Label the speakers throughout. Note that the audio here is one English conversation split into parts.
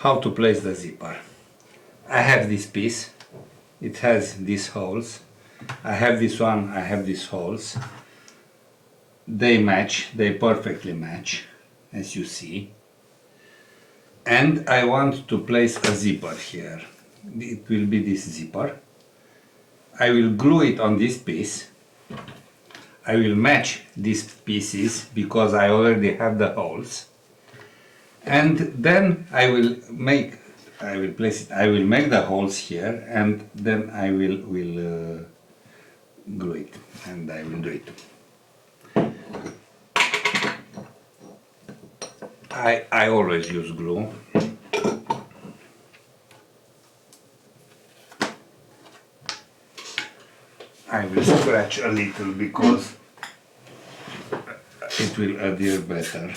Speaker 1: how to place the zipper. I have this piece, it has these holes. I have this one, I have these holes. They match, they perfectly match, as you see. And I want to place a zipper here. It will be this zipper. I will glue it on this piece. I will match these pieces because I already have the holes. And then I will make the holes here, and then I will glue it, and I will do it. I always use glue. I will scratch a little because it will adhere better.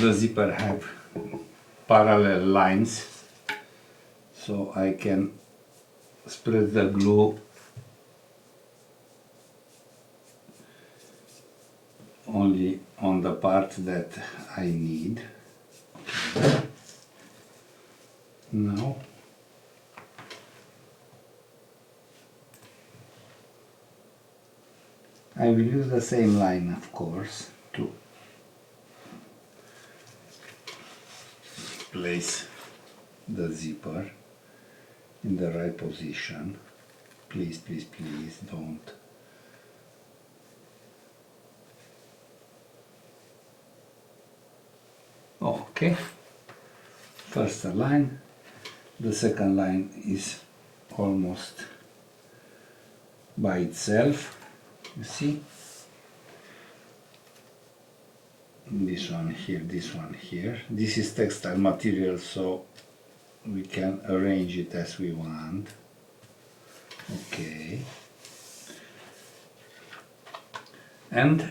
Speaker 1: The zipper have parallel lines, so I can spread the glue only on the part that I need. Now I will use the same line, of course, to place the zipper in the right position. Please, please, please don't. Okay, first a line, the second line is almost by itself, you see. This one here, this one here. This is textile material, so we can arrange it as we want. Okay. And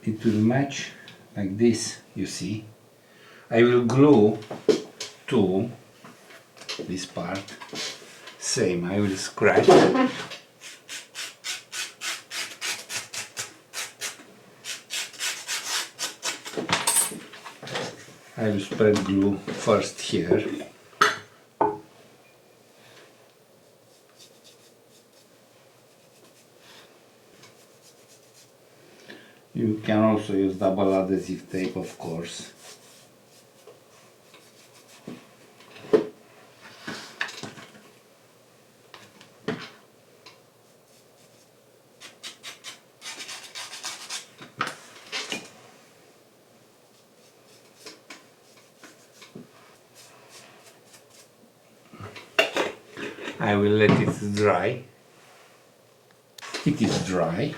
Speaker 1: it will match like this, you see. I will glue to this part. Same, I will scratch. I will spread glue first here. You can also use double adhesive tape, of course. I will let it dry. It is dry.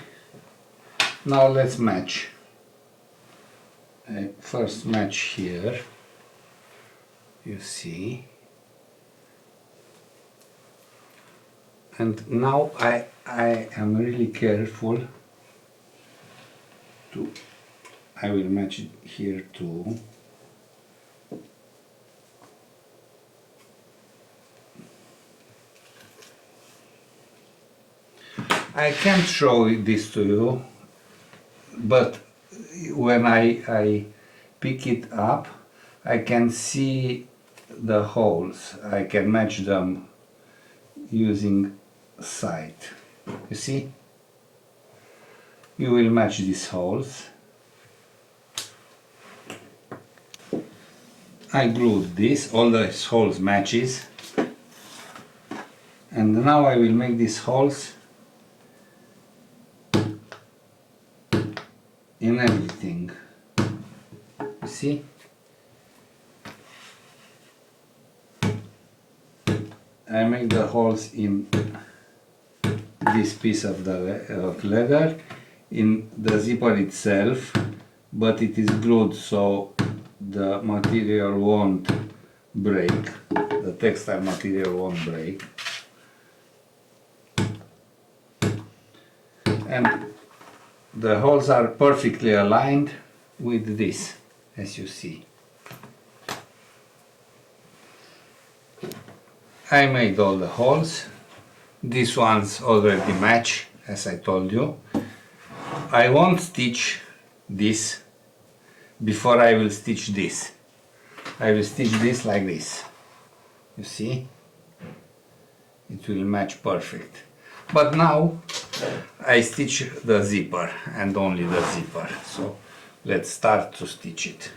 Speaker 1: Now let's match. First match here, you see. And now I am really careful to, I will match it here too. I can't show this to you, but when I pick it up, I can see the holes. I can match them using sight. You see? You will match these holes. I glued this, all the holes matches. And now I will make these holes in everything. You see? I make the holes in this piece of leather, in the zipper itself, but it is glued so the material won't break, the textile material won't break. And the holes are perfectly aligned with this. as you see. I made all the holes. These ones already match, as I told you. I won't stitch this before I will stitch this. I will stitch this like this. You see? It will match perfect. But now I stitch the zipper and only the zipper. So let's start to stitch it.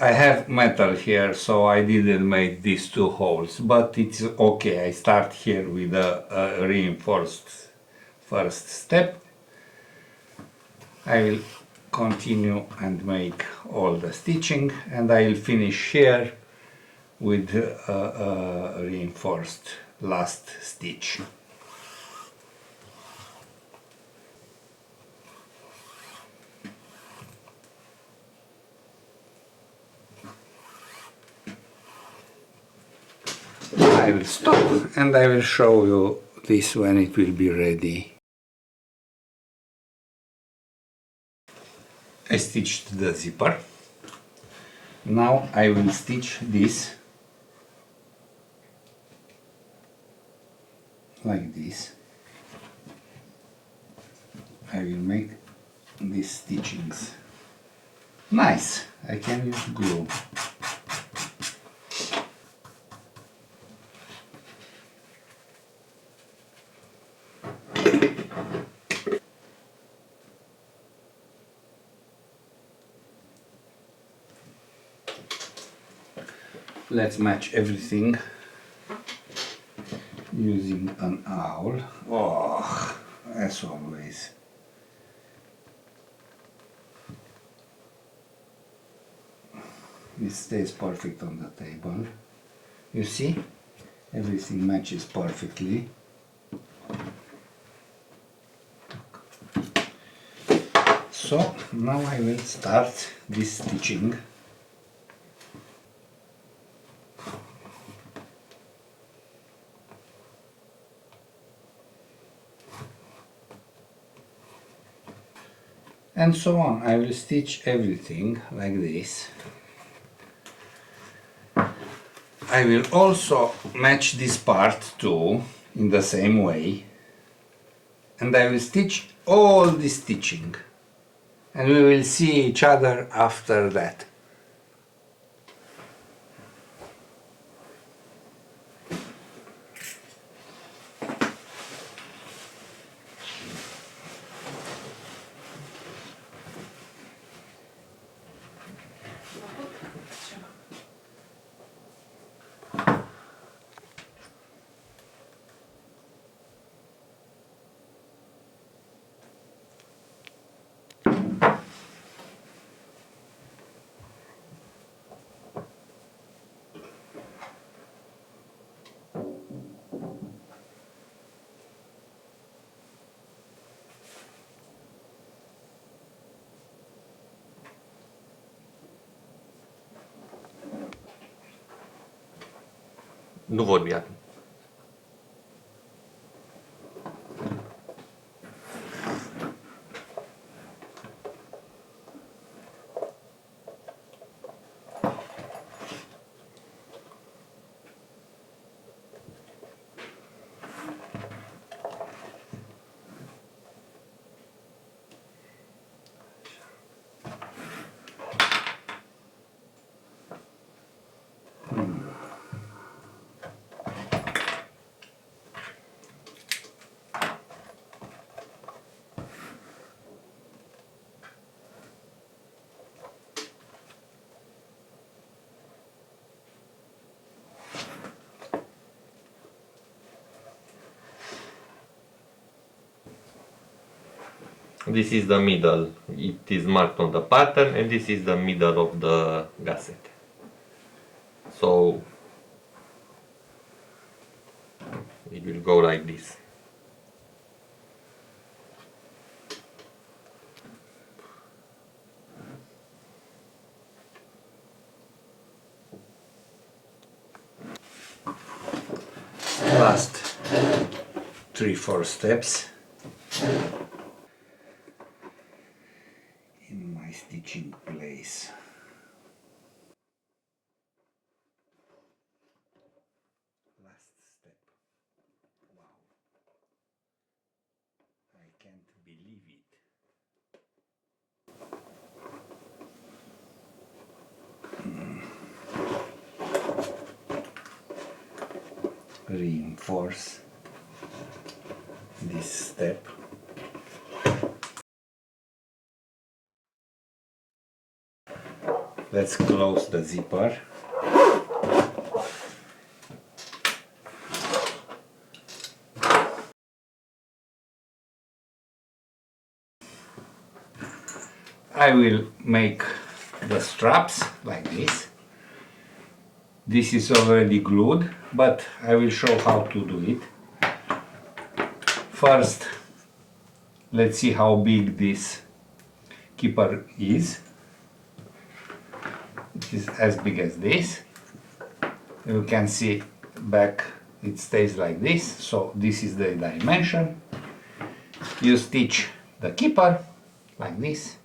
Speaker 1: I have metal here, so I didn't make these two holes, but it's okay. I start here with a reinforced first step. I will continue and make all the stitching, and I will finish here with a reinforced last stitch. I will stop and I will show you this when it will be ready. I stitched the zipper. Now I will stitch this like this. I will make these stitchings. Nice! I can use glue. Let's match everything using an awl. Oh, as always. It stays perfect on the table. You see? Everything matches perfectly. So now I will start this stitching. And so on. I will stitch everything like this. I will also match this part too in the same way, and I will stitch all the stitching, and we will see each other after that.
Speaker 2: Nu vorbi acum. This is the middle. It is marked on the pattern, and this is the middle of the gusset. So it will go like this.
Speaker 1: Last 3-4 steps in my my stitching place. Last step. Wow. I can't believe it. Reinforce this step. Let's close the zipper. I will make the straps like this. This is already glued, but I will show how to do it. First, let's see how big this keeper is. It is as big as this. You can see back it stays like this, so this is the dimension. You stitch the keeper like this.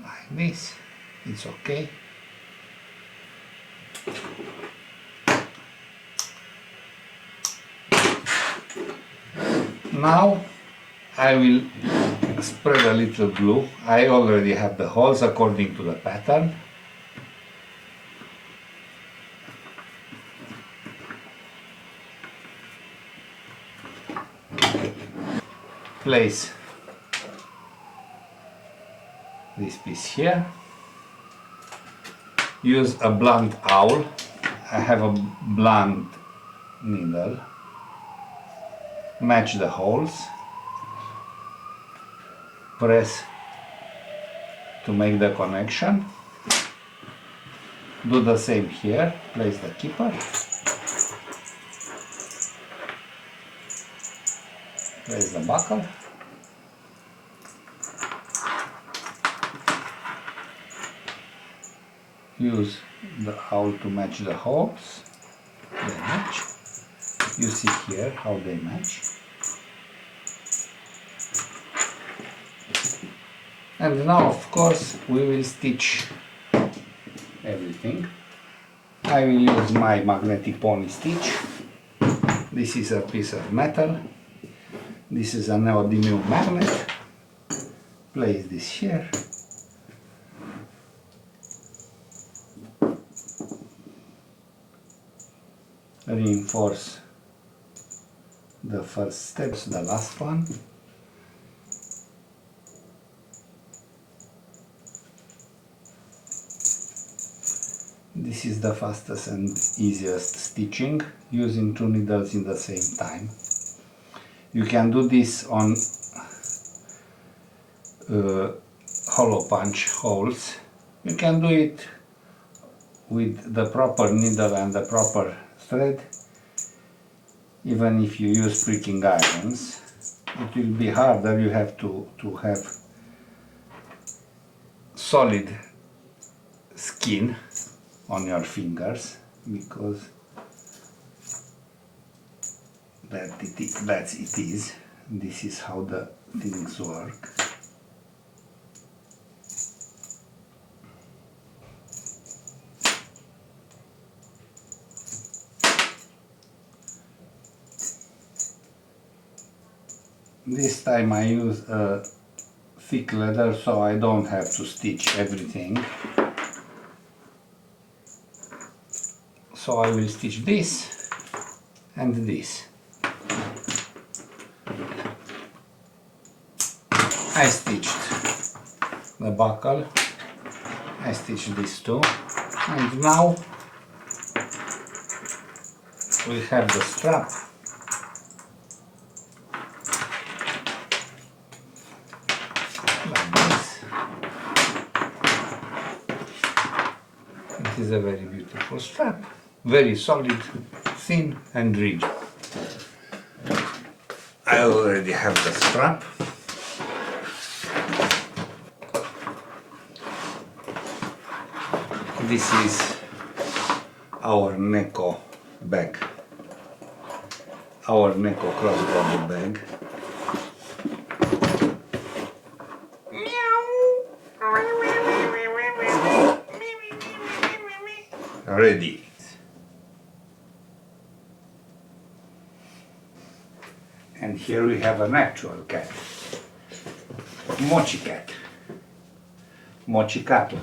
Speaker 1: Like this, it's okay. Now I will spread a little glue. I already have the holes according to the pattern. Place this piece here. Use a blunt awl. I have a blunt needle. Match the holes. Press to make the connection. Do the same here. Place the keeper. Place the buckle. Use the awl to match the holes. They match. You see here how they match. And now, of course, we will stitch everything. I will use my magnetic pony stitch. This is a piece of metal. This is a neodymium magnet. Place this here. Reinforce the first steps, the last one. This is the fastest and easiest stitching, using two needles in the same time. You can do this on hollow punch holes. You can do it with the proper needle and the proper thread. Even if you use pricking irons, it will be harder. You have to have solid skin on your fingers, because that's it is. This is how the things work. This time I use a thick leather, so I don't have to stitch everything. So I will stitch this and this. I stitched the buckle, I stitched this too, and now we have the strap. Like this. It is a very beautiful strap. Very solid, thin and rigid. I already have the strap. this is our Neko bag, our Neko crossbody bag. Ready. And here we have an actual cat, Mochi cat, Mochi cat.